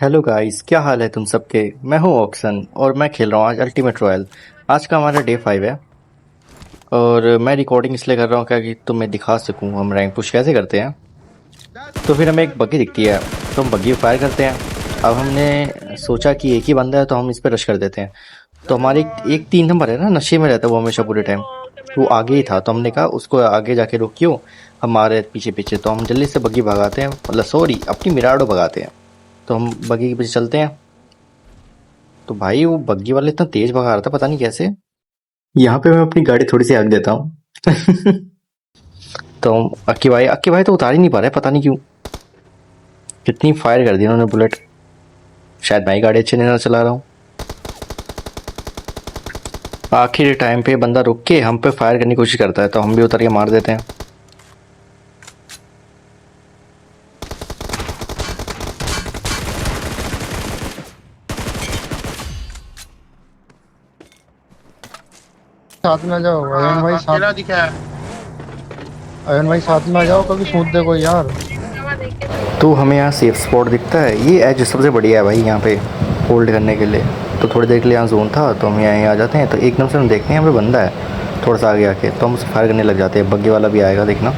Hello guys, क्या हाल है तुम सबके। मैं हूं ऑक्सन और मैं खेल रहा हूं आज अल्टीमेट रॉयल। आज का हमारा डे 5 है और मैं रिकॉर्डिंग इसलिए कर रहा हूं क्या कि तुम्हें दिखा सकूं हम रैंक पुश कैसे करते हैं। तो फिर हमें एक बग्गी दिखती है तो हम बग्गी फायर करते हैं। अब हमने सोचा कि एक ही बंदा है तो हम इस पर रश कर देते हैं। तो हमारे एक 3 नंबर है ना, नशे में रहता है वो हमेशा पूरे टाइम। वो आगे ही था तो हमने कहा उसको आगे जाके रोकियो, हमारे पीछे पीछे। तो हम जल्दी से बग्गी भगाते हैं, मतलब सॉरी अपनी मिराडो भगाते हैं। तो हम बग्गी के पीछे चलते हैं। तो भाई वो बग्गी वाला इतना तेज भगा रहा था, पता नहीं कैसे। यहाँ पे मैं अपनी गाड़ी थोड़ी सी आग देता हूँ। तो अक्की भाई तो उतार ही नहीं पा रहे, पता नहीं क्यों। कितनी फायर कर दी उन्होंने बुलेट। शायद मैं ही गाड़ी अच्छे नहीं चला रहा हूँ। आखिर टाइम पे बंदा रुक के हम पे फायर करने की कोशिश करता है तो हम भी उतर के मार देते हैं। साथ में आ जाओ अयन भाई अकेला साथ। दिखा है। अयन भाई साथ में आ जाओ, कभी सूद दे कोई यार। तो हमें यहाँ सेफ स्पॉट दिखता है, ये एज सबसे बढ़िया है भाई यहाँ पे होल्ड करने के लिए। तो थोड़ी देर के लिए यहाँ जोन था तो हम यहाँ आ जाते हैं। तो एकदम से हम देखते हैं यहाँ पे बंदा है थोड़ा सा आगे आके, तो हम उसे फायर करने लग जाते हैं। बग्गी वाला भी आएगा, देखना।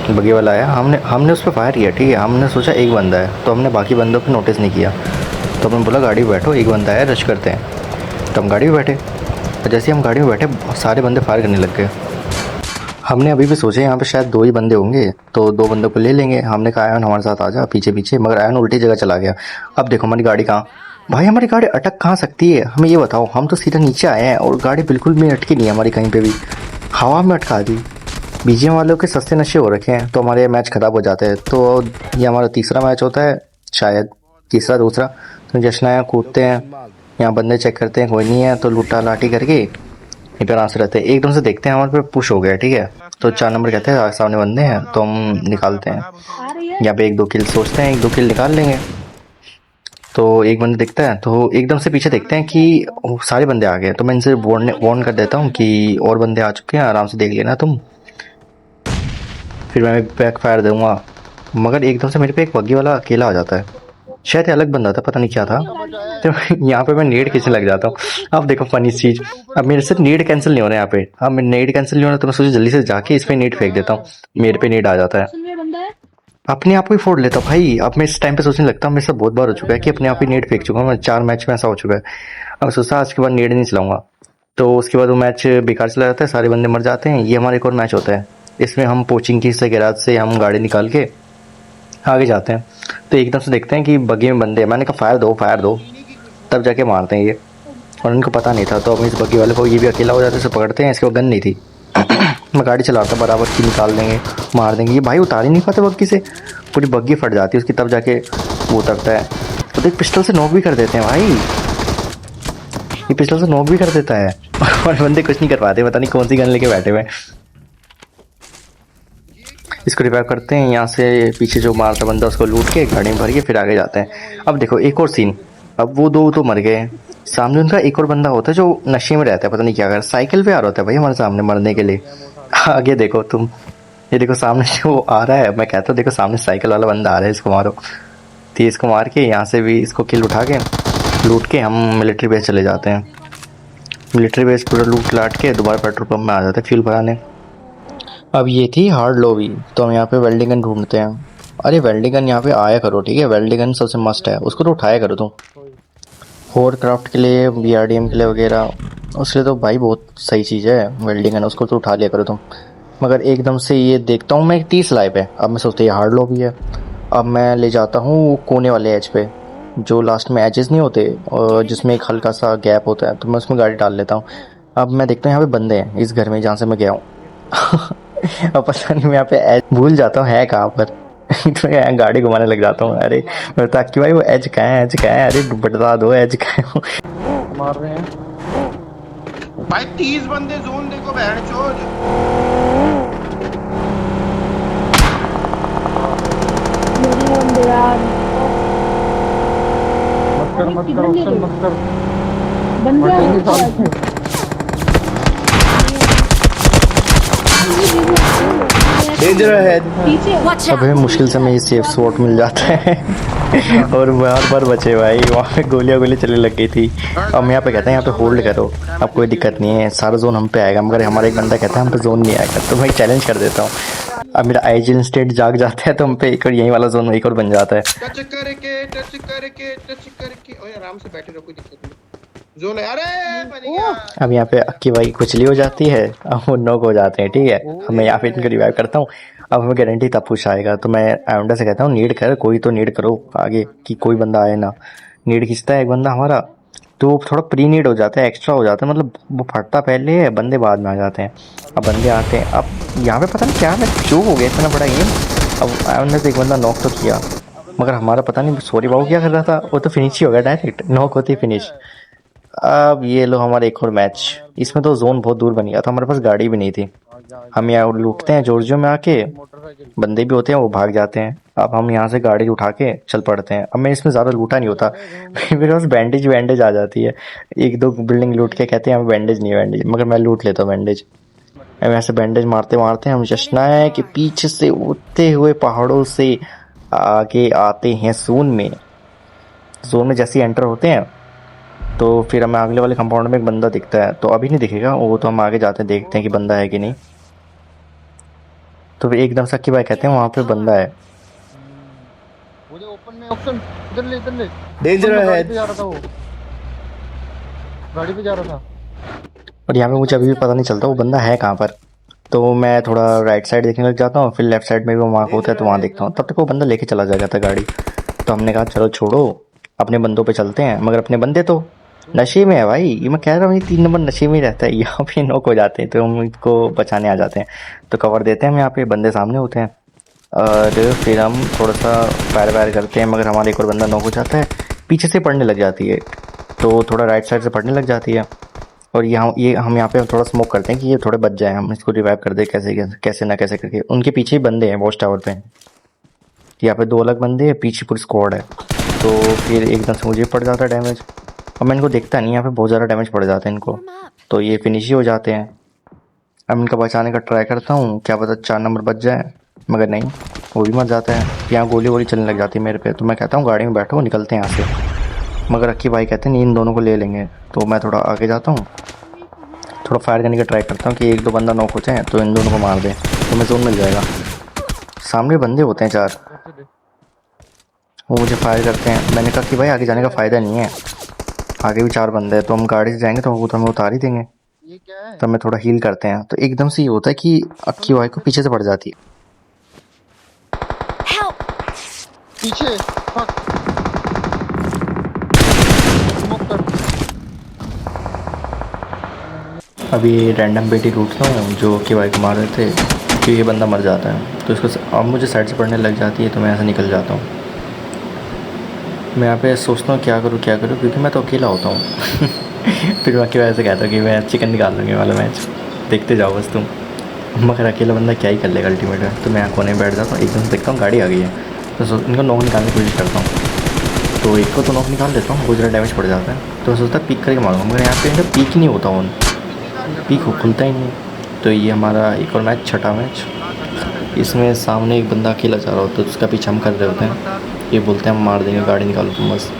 बग्गी वाला आया, हमने उस पर फायर किया, ठीक है। हमने सोचा एक बंदा है तो हमने बाकी बंदों को नोटिस नहीं किया। तो हमने बोला गाड़ी में बैठो, एक बंदा है, रश करते हैं। तो हम गाड़ी में बैठे और जैसे ही हम गाड़ी में बैठे सारे बंदे फायर करने लग गए। हमने अभी भी सोचे यहाँ पे शायद 2 ही बंदे होंगे तो 2 बंदों को ले लेंगे। हमने कहा आयन हमारे साथ आ जा पीछे पीछे, मगर आयन उल्टी जगह चला गया। अब देखो हमारी गाड़ी कहाँ। भाई हमारी गाड़ी अटक कहाँ सकती है, हमें ये बताओ। हम तो सीधा नीचे आए हैं और गाड़ी बिल्कुल भी अटकी नहीं है हमारी कहीं पे भी, हवा में अटका दी। बीजीएम वालों के सस्ते नशे हो रखे हैं तो हमारे मैच ख़राब हो जाते हैं। तो ये हमारा तीसरा मैच होता है शायद, तीसरा दूसरा। तो जश्न आया, कूदते हैं, यहाँ बंदे चेक करते हैं, कोई नहीं है तो लूटा लाठी करके ये पे आराम से रहते हैं। एकदम से देखते हैं हमारे पे पुश हो गया, ठीक है। तो 4 नंबर कहते हैं सामने बंदे हैं तो हम निकालते हैं। यहाँ पे 1-2 किल सोचते हैं, 1-2 किल निकाल लेंगे। तो एक बंदा दिखता है तो एकदम से पीछे देखते हैं कि सारे बंदे आ गए। तो मैं इनसे वार्न कर देता हूँ कि और बंदे आ चुके हैं, आराम से देख लेना तुम। फिर मैं बैक फायर दूंगा, मगर एकदम से मेरे पे एक बग्गी वाला अकेला आ जाता है। शायद ये अलग बंदा था, पता नहीं क्या था। तो यहाँ पे मैं नेड खींचने लग जाता हूँ। अब देखो फनी चीज, अब मेरे से नेड कैंसिल नहीं हो रहा है यहाँ पे। अब मेरे नेड कैंसिल नहीं हो रहा तो मैं सोचा जल्दी से जाके इस पे नेड फेंक देता हूँ। मेरे पे नेड आ जाता है, अपने आप को ही फोड़ लेता हूँ भाई। अब मैं इस टाइम पे सोचने लगता हूँ, मेरे से बहुत बार हो चुका है कि अपने आप ही नेड फेंक चुका हूँ मैं, 4 मैच में ऐसा हो चुका है। अब सोचा आज के बाद नेड नहीं चलाऊंगा। तो उसके बाद वो मैच बेकार चला जाता है, सारे बंदे मर जाते हैं। ये हमारा एक और मैच होता है, इसमें हम पोचिंग की से गैराज से हम गाड़ी निकाल के आगे जाते हैं। तो एकदम से देखते हैं कि बग्गी में बंदे हैं। मैंने कहा फायर दो, तब जाके मारते हैं ये। और इनको पता नहीं था तो हम इस बग्गी वाले को, ये भी अकेला हो जाते से पकड़ते हैं। इसके पास गन नहीं थी। मैं गाड़ी चलाता बराबर की, निकाल देंगे, मार देंगे। ये भाई उतार ही नहीं पाते बग्गी से, पूरी बग्गी फट जाती है उसकी, तब जाके वो उतरता है। तो देख पिस्टल से नॉक भी कर देते हैं भाई, ये पिस्टल से नॉक भी कर देता है। और बंदे कुछ नहीं कर पाते, पता नहीं कौन सी गन लेके बैठे हुए हैं। इसको रिवाइव करते हैं, यहाँ से पीछे जो मारता बंदा उसको लूट के गाड़ी में भर के फिर आगे जाते हैं। अब देखो एक और सीन, अब वो 2 तो मर गए। सामने उनका एक और बंदा होता है जो नशे में रहता है, पता नहीं क्या कर, साइकिल पे आ रहा होता है भाई हमारे सामने मरने के लिए। आगे देखो तुम, ये देखो सामने जो आ रहा है, मैं कहता हूँ देखो सामने साइकिल वाला बंदा आ रहा है, इसको मारो। तो इसको मार के यहाँ से भी इसको किल उठा के लूट के हम मिलिट्री बेस चले जाते हैं। मिलिट्री बेस पूरा लूट लाट के दोबारा पेट्रोल पंप में आ जाते हैं फ्यूल भराने। अब ये थी हार्ड लॉबी, तो हम यहाँ पे वेल्डिंग गन ढूंढते हैं। अरे वेल्डिंग गन यहाँ पे आया करो, ठीक है। वेल्डिंग गन सबसे मस्ट है, उसको तो उठाया करो तुम। होर क्राफ्ट के लिए, बीआरडीएम के लिए वगैरह, उसके लिए तो भाई बहुत सही चीज़ है वेल्डिंग गन, उसको तो उठा लिया करो तुम। मगर एकदम से ये देखता हूँ मैं 30 लाइफ है। अब मैं सोचता हूँ ये हार्ड लॉबी है। अब मैं ले जाता हूँ कोने वाले एज पे, जो लास्ट में एजेस नहीं होते और जिसमें एक हल्का सा गैप होता है, तो मैं उसमें गाड़ी डाल लेता हूँ। अब मैं देखता हूँ यहाँ पे बंदे हैं इस घर में जहाँ से मैं गया हूँ। अब पता नहीं मैं यहाँ पे एज भूल जाता हूँ है कहाँ पर। तो यहाँ गाड़ी घुमाने लग जाता हूँ। अरे मैं तो कि भाई वो एज कहाँ है, एज कहाँ है, अरे बता दो एज कहाँ है। मार रहे हैं। भाई 30 बंदे जोन देखो बहन चोद। मत कर ऑप्शन मत कर। बंदे फटेंगे साले। डेंजर है। Watch अब हमें out! मुश्किल से हमें सेफ स्पॉट मिल जाता है और बार बार बचे भाई, वहाँ पे गोलियां गोली चलने लग गई थी। हम यहाँ पे कहते हैं यहाँ पे होल्ड करो, अब कोई दिक्कत नहीं है, सारा जोन हम पे आएगा, मगर हमारा एक बंदा कहता है हम पे जोन नहीं आएगा। तो मैं चैलेंज कर देता हूँ, अब मेरा आइजन स्टेट जाग जाता है तो हम पे एक और यही वाला जोन एक और बन जाता है। टच करके ओए आराम से बैठे रहो, कोई दिक्कत नहीं। जोन है, अरे बन गया। अब यहाँ पे अक्की भाई कुचली हो जाती है, अब वो नॉक हो जाते हैं, ठीक है। अब मैं यहाँ पे इनको रिवाइव करता हूँ। अब हमें गारंटी तब पुश आएगा, तो मैं आयोंडा से कहता हूँ नीड कर, कोई तो नीड करो आगे कि कोई बंदा आए ना। नीड खींचता है एक बंदा हमारा, तो वो थोड़ा प्री नीड हो जाता है, एक्स्ट्रा हो जाता है, मतलब वो फटता पहले है, बंदे बाद में आ जाते हैं। अब बंदे आते हैं, अब यहाँ पे पता नहीं क्या मैं क्यों हो गया इतना बड़ा गेम। अब आयोंडा से एक बंदा नॉक तो किया, मगर हमारा पता नहीं सॉरी बाबू क्या कर रहा था, वो तो फिनिश ही हो गया डायरेक्ट, नॉक होती फिनिश। अब ये लो हमारा एक और मैच, इसमें तो जोन बहुत दूर बन गया था, हमारे पास गाड़ी भी नहीं थी। हम यहाँ लूटते हैं जॉर्जियो में आके, बंदे भी होते हैं वो भाग जाते हैं। अब हम यहाँ से गाड़ी उठा के चल पड़ते हैं। अब मैं इसमें ज़्यादा लूटा नहीं होता मेरे पास बैंडेज वैंडेज आ जाती है, एक दो बिल्डिंग लूट के कहते हैं हमें बैंडेज नहीं है बैंडेज, मगर मैं लूट लेता हूँ बैंडेज। अब ऐसे बैंडेज मारते मारते हम जश्न है कि पीछे से उड़ते हुए पहाड़ों से आगे आते हैं जोन में। जोन में जैसे एंटर होते हैं तो फिर हमें अगले वाले कंपाउंड में एक बंदा दिखता है, तो अभी नहीं दिखेगा वो, तो हम आगे जाते हैं देखते हैं कि बंदा है कि नहीं। तो फिर एकदम से अक्की भाई कहते हैं वहाँ पे बंदा है। मुझे ओपन में ऑप्शन इधर ले डेंजर है। गाड़ी पे जा रहा था वो, गाड़ी पे जा रहा था। और यहाँ पे मुझे अभी भी पता नहीं चलता वो बंदा है कहाँ पर। तो मैं थोड़ा राइट साइड देखने लग जाता हूँ, फिर लेफ्ट साइड में भी वो मार्क होता है तो वहाँ देखता हूँ, तब तक वो बंदा लेके चला जाता है गाड़ी। तो हमने कहा चलो छोड़ो, अपने बंदों पे चलते हैं, मगर अपने बंदे तो नशे में है भाई, ये मैं कह रहा हूँ, ये 3 नंबर नशे में ही रहता है, यहाँ पे नॉक हो जाते हैं, तो हम इसको बचाने आ जाते हैं। तो कवर देते हैं हम, यहाँ पे बंदे सामने होते हैं और फिर हम थोड़ा सा फायर वायर करते हैं, मगर हमारा एक और बंदा नॉक हो जाता है, पीछे से पड़ने लग जाती है, तो थोड़ा राइट साइड से पड़ने लग जाती है। और ये हम यहाँ पे थोड़ा स्मोक करते हैं कि ये थोड़े बच जाए, हम इसको रिवाइव कर दे कैसे कैसे ना कैसे करके। उनके पीछे ही बंदे हैं वॉच टावर पे, यहाँ पे 2 अलग बंदे हैं, पीछे पूरी स्क्वाड है। तो फिर एकदम से मुझे पड़ जाता है डैमेज, और मैं इनको देखता नहीं, यहाँ पे बहुत ज़्यादा डैमेज पड़ जाता है इनको, तो ये फिनिश ही हो जाते हैं। अब इनका बचाने का ट्राई करता हूँ, क्या पता 4 नंबर बच जाए, मगर नहीं, वो भी मर जाता है। यहाँ गोली वोली चलने लग जाती है मेरे पे, तो मैं कहता हूँ गाड़ी में बैठो निकलते हैं यहाँ से, मगर अक्की भाई कहते हैं नहीं इन दोनों को ले लेंगे। तो मैं थोड़ा आगे जाता हूँ, थोड़ा फायर करने का ट्राई करता हूँ कि 1-2 बंदा नॉक होते हैं तो इन दोनों को मार दें, तो मैं जोन मिल जाएगा। सामने बंदे होते हैं 4, वो मुझे फायर करते हैं। मैंने कहा कि भाई आगे जाने का फ़ायदा नहीं है, आगे भी 4 बंदे हैं, तो हम गाड़ी से जाएंगे तो वो तो हमें उतार ही देंगे। ये क्या है? तो हमें थोड़ा हील करते हैं, तो एकदम से ये होता है कि अक्की भाई को पीछे से पड़ जाती है। Help! पीछे फक स्मोक कर। अभी रैंडम बेटी लूटता हूँ जो कि भाई को मार रहे थे, कि ये बंदा मर जाता है, तो इसको अब मुझे साइड से पड़ने लग जाती है, तो मैं ऐसे निकल जाता हूँ। मैं यहाँ पे सोचता हूँ क्या करूँ, क्योंकि मैं तो अकेला होता हूँ फिर मैं अकेला ऐसे कहता हूँ कि मैं चिकन निकाल लूँगी वाला मैच, देखते जाओ बस तुम, मगर अकेला बंदा क्या ही कर लेगा अल्टीमेट में। तो मैं यहाँ कोने में बैठ जाता हूँ, एकदम से देखता हूँ गाड़ी आ गई है, तो इनको नॉक निकालने की कोशिश करता हूँ, तो एक को तो नॉक निकाल देता हूँ, बहुत ज़्यादा डैमेज पड़ जाता है, तो मैं सोचता पीक करके मारूंगा, मगर यहाँ पे इनका पीक ही नहीं होता, ऑन पीक खुलता ही नहीं। तो ये हमारा एक और मैच, छठा मैच, इसमें सामने एक बंदा अकेला जा रहा होता है, उसका पीछा हम कर रहे होते हैं, ये बोलते हैं हम मार देंगे, गाड़ी निकालो तुम बस।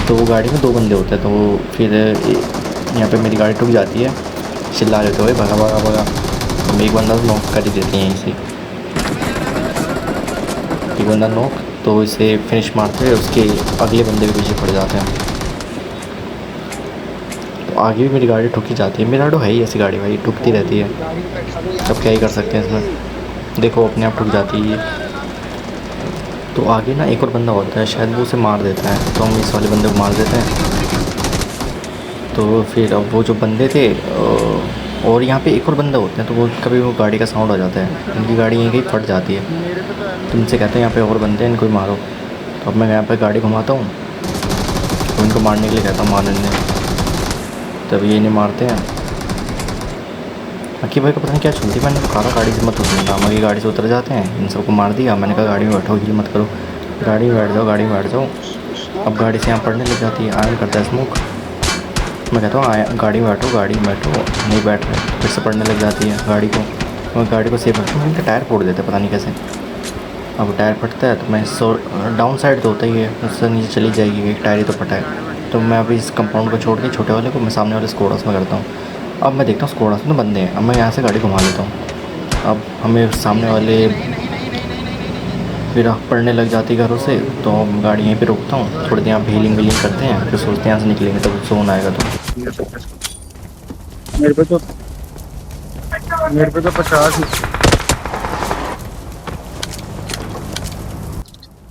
तो वो गाड़ी में 2 बंदे होते हैं, तो वो फिर यहाँ पे मेरी गाड़ी ठुक जाती है, चिल्ला लेते हुए भगा भगा भगा, हम एक बंदा नॉक कर ही देते हैं यहीं से, एक बंदा नॉक, तो इसे फिनिश मारते हुए उसके अगले बंदे के पीछे पड़ जाते हैं। तो आगे भी मेरी गाड़ी ठुक ही जाती है, मेरा तो है ही ऐसी गाड़ी भाई, ठुकती रहती है, अब क्या ही कर सकते हैं इसमें, देखो अपने आप ठुक जाती है ये। तो आगे ना एक और बंदा होता है, शायद वो उसे मार देता है, तो हम इस वाले बंदे को मार देते हैं। तो फिर अब वो जो बंदे थे और यहाँ पे एक और बंदा होते हैं, तो वो कभी वो गाड़ी का साउंड आ जाता है, उनकी गाड़ी यहीं कहीं फट जाती है, तो उनसे कहते हैं यहाँ पे और बंदे हैं इनको मारो। तो अब मैं यहाँ पे गाड़ी घुमाता हूँ, तो इनको मारने के लिए कहता हूँ मारने, तब ये इन्हें मारते हैं। अक्की भाई को पता नहीं क्या चलती, मैंने कहा गाड़ी से मत उतरना, मगर गाड़ी से उतर जाते हैं, इन सबको मार दिया। मैंने कहा गाड़ी में बैठो, हील मत करो, गाड़ी में बैठ जाओ, गाड़ी में बैठ जाओ। अब गाड़ी से यहाँ पड़ने लग जाती है, आयरन करता है स्मोक, मैं कहता हूँ गाड़ी में बैठो, गाड़ी में बैठो, नहीं बैठ रहे, फिर से पड़ने लग जाती है गाड़ी को। मैं गाड़ी को सेफ रखता हूँ, इनका टायर फोड़ देते पता नहीं कैसे। अब टायर फटता है तो मैं डाउन साइड तो होता ही है, उससे नीचे चली जाएगी, एक टायर ही तो फटा है। तो मैं अभी इस कंपाउंड को छोड़ के छोटे वाले को मैं सामने वाले स्कोडास में करता हूँ। अब मैं देखता हूँ स्कोडास में तो बंदे हैं, अब मैं यहाँ से गाड़ी घुमा लेता हूँ। अब हमें सामने वाले फिर पड़ने लग जाती घरों से, तो हम गाड़ी यहीं पे रोकता हूँ, थोड़ी देर यहाँ व्हीलिंग व्हीलिंग करते हैं, फिर सोचते हैं यहाँ से निकलेंगे तब जोन आएगा तो। मेरे पे तो 50 ही।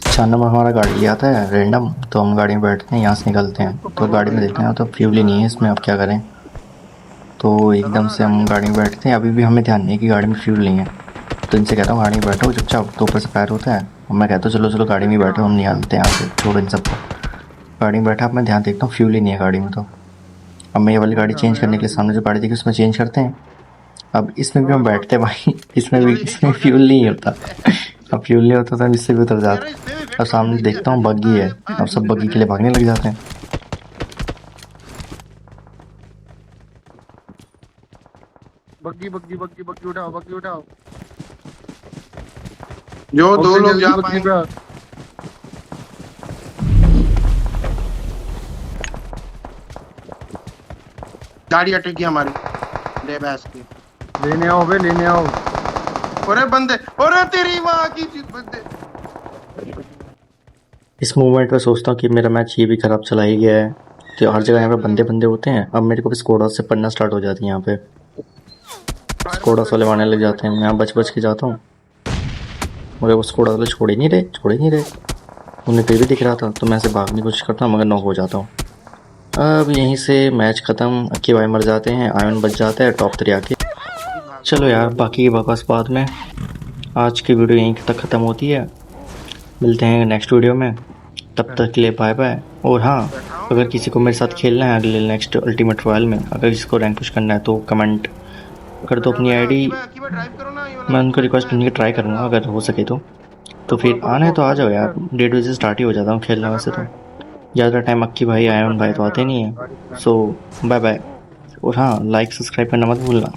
4 नंबर हमारा गाड़ी ले आता है रैंडम, तो हम गाड़ी में बैठते हैं, यहाँ से निकलते हैं। तो गाड़ी में देखते हैं तो फ्यूल ही नहीं है इसमें, अब क्या करें। तो एकदम से हम गाड़ी में बैठते हैं, अभी भी हमें ध्यान नहीं है कि गाड़ी में फ्यूल नहीं है। तो इनसे कहता हूँ गाड़ी में बैठो चुपचाप, तो ऊपर से फायर होता है और मैं कहता हूँ चलो चलो गाड़ी में बैठो, हम निकालते हैं यहाँ से, छोड़ो इन सबको। गाड़ी में बैठा, अब मैं ध्यान देखता हूँ फ्यूल ही नहीं है गाड़ी में। तो अब मैं ये वाली गाड़ी चेंज करने के लिए सामने जो गाड़ी देखी उसमें चेंज करते हैं। अब इसमें भी हम बैठते हैं भाई, इसमें फ्यूल नहीं होता। अब फ्यूल नहीं होता तो हम इससे भी उतर जाते। अब सामने देखता हूँ बग्गी है, अब सब बग्गी के लिए भागने लग जाते हैं। बग्गी उठाओ। जो दो लोग जा बग्गी पाएंगे। पे गाड़ी अटकी हमारी, ले भैंस की। लेने आओ। अरे बंदे, अरे तेरी माँ की चीज बंदे। इस मूवमेंट में सोचता हूँ कि मेरा मैच ये भी ख़राब चला ही गया है। तो हर जगह यहाँ पे बंदे होते हैं, अब मेरे को भी स्कोडास से पढ़ना स्टार्ट हो जाती है। यहाँ पे स्कोडास वाले मारने लग जाते हैं, मैं यहाँ बच के जाता हूँ, मगर वो स्कोडास वाले छोड़ ही नहीं रहे। उन्हें फिर भी दिख रहा था, तो मैं ऐसे भागने की कोशिश करता हूँ मगर नॉक हो जाता हूँ। अब यहीं से मैच ख़त्म, अक्की भाई मर जाते हैं, आयन बच जाता है टॉप 3 आके। चलो यार, बाकी की बकवास बाद में, आज की वीडियो यहीं तक ख़त्म होती है। मिलते हैं नेक्स्ट वीडियो में, तब तक के लिए बाय बाय। और हाँ, अगर किसी को मेरे साथ खेलना है अगले नेक्स्ट अल्टीमेट रॉयल में, अगर किसी को रैंक पुश करना है तो कमेंट कर दो अपनी आईडी, ड्राइव करो ना, ये वाला मैं उनको रिक्वेस्ट करने की ट्राई करूँगा अगर हो सके तो फिर आना है तो आ जाओ यार। 1:30 बजे से स्टार्ट ही हो जाता हूँ खेलना वैसे तो, ज़्यादा टाइम अक्की भाई आयन भाई तो आते नहीं है। सो बाय बाय, और हाँ लाइक सब्सक्राइब करना मत भूलना।